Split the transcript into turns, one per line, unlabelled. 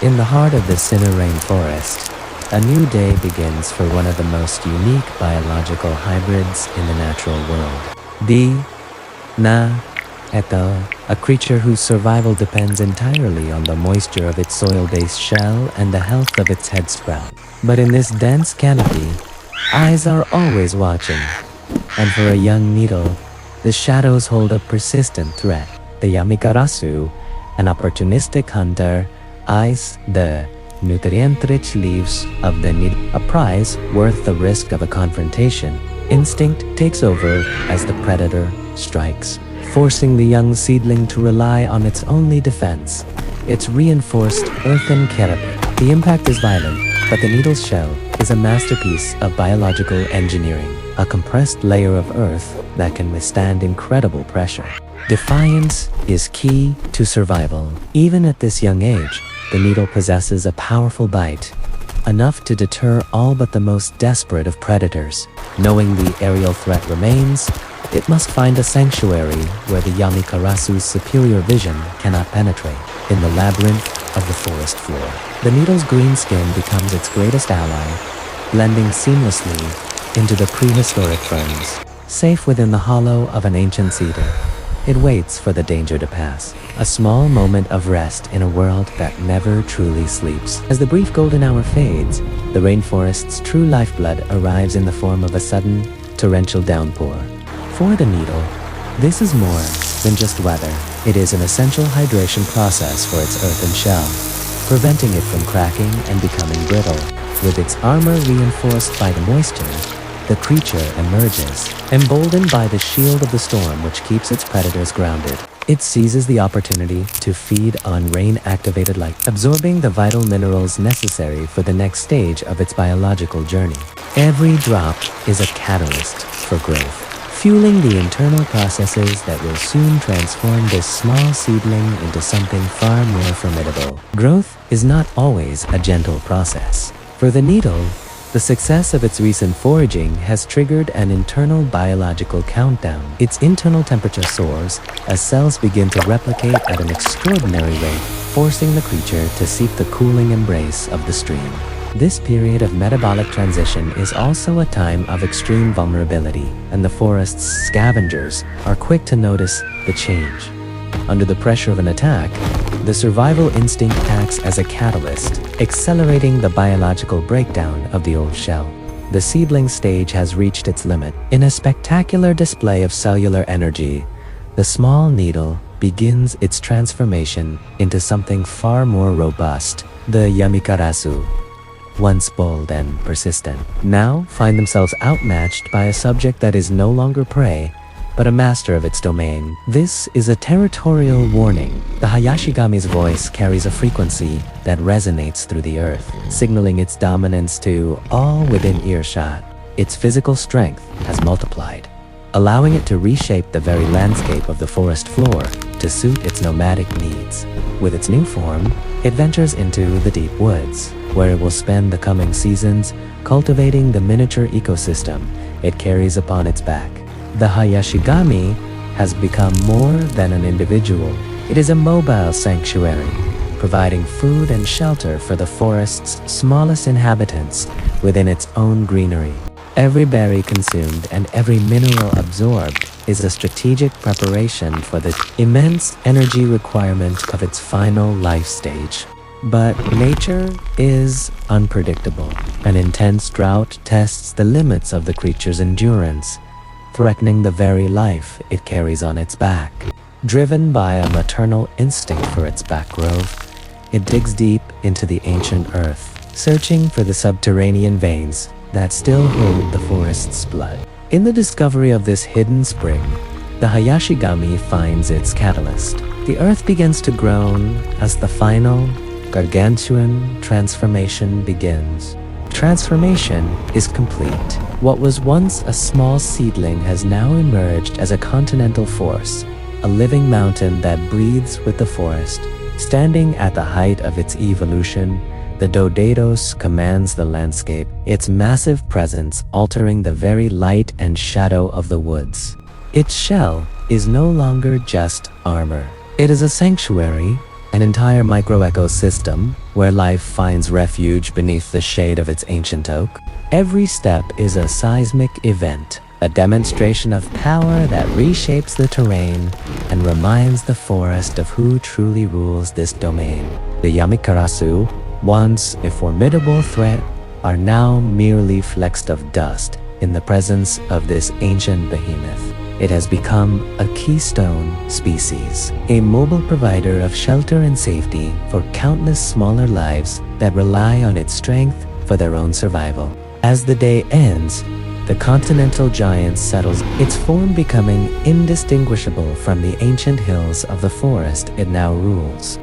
In the heart of the Sinnoh rainforest, a new day begins for one of the most unique biological hybrids in the natural world. The Naetle, a creature whose survival depends entirely on the moisture of its soil-based shell and the health of its head sprout. But in this dense canopy, eyes are always watching. And for a young Naetle, the shadows hold a persistent threat. The Yamikarasu, an opportunistic hunter, eyes the nutrient-rich leaves of the Naetle, a prize worth the risk of a confrontation. Instinct takes over as the predator strikes, forcing the young seedling to rely on its only defense, its reinforced earthen carapace. The impact is violent, but the Naetle's shell is a masterpiece of biological engineering, a compressed layer of earth that can withstand incredible pressure. Defiance is key to survival. Even at this young age, the Naetle possesses a powerful bite, enough to deter all but the most desperate of predators. Knowing the aerial threat remains, it must find a sanctuary where the Yamikarasu's superior vision cannot penetrate. In the labyrinth of the forest floor, the Naetle's green skin becomes its greatest ally, blending seamlessly into the prehistoric ferns. Safe within the hollow of an ancient cedar, it waits for the danger to pass, a small moment of rest in a world that never truly sleeps. As the brief golden hour fades, the rainforest's true lifeblood arrives in the form of a sudden, torrential downpour. For the Naetle, this is more than just weather. It is an essential hydration process for its earthen shell, preventing it from cracking and becoming brittle. With its armor reinforced by the moisture, the creature emerges, emboldened by the shield of the storm which keeps its predators grounded. It seizes the opportunity to feed on rain-activated light, absorbing the vital minerals necessary for the next stage of its biological journey. Every drop is a catalyst for growth, fueling the internal processes that will soon transform this small seedling into something far more formidable. Growth is not always a gentle process. For the Naetle, the success of its recent foraging has triggered an internal biological countdown. Its internal temperature soars as cells begin to replicate at an extraordinary rate, forcing the creature to seek the cooling embrace of the stream. This period of metabolic transition is also a time of extreme vulnerability, and the forest's scavengers are quick to notice the change. Under the pressure of an attack, the survival instinct acts as a catalyst, accelerating the biological breakdown of the old shell. The seedling stage has reached its limit. In a spectacular display of cellular energy, the small Naetle begins its transformation into something far more robust. The Yamikarasu, once bold and persistent, now find themselves outmatched by a subject that is no longer prey, but a master of its domain. This is a territorial warning. The Hayashigame's voice carries a frequency that resonates through the earth, signaling its dominance to all within earshot. Its physical strength has multiplied, allowing it to reshape the very landscape of the forest floor to suit its nomadic needs. With its new form, it ventures into the deep woods, where it will spend the coming seasons cultivating the miniature ecosystem it carries upon its back. The Hayashigame has become more than an individual. It is a mobile sanctuary, providing food and shelter for the forest's smallest inhabitants within its own greenery. Every berry consumed and every mineral absorbed is a strategic preparation for the immense energy requirement of its final life stage. But nature is unpredictable. An intense drought tests the limits of the creature's endurance, threatening the very life it carries on its back. Driven by a maternal instinct for its backgrowth, it digs deep into the ancient earth, searching for the subterranean veins that still hold the forest's blood. In the discovery of this hidden spring, the Hayashigame finds its catalyst. The earth begins to groan as the final, gargantuan transformation begins. Transformation is complete. What was once a small seedling has now emerged as a continental force, a living mountain that breathes with the forest. Standing at the height of its evolution, the Dodaitose commands the landscape, its massive presence altering the very light and shadow of the woods. Its shell is no longer just armor. It is a sanctuary, an entire microecosystem where life finds refuge beneath the shade of its ancient oak. Every step is a seismic event, a demonstration of power that reshapes the terrain and reminds the forest of who truly rules this domain. The Yamikarasu, once a formidable threat, are now merely flecks of dust in the presence of this ancient behemoth. It has become a keystone species, a mobile provider of shelter and safety for countless smaller lives that rely on its strength for their own survival. As the day ends, the continental giant settles, its form becoming indistinguishable from the ancient hills of the forest it now rules.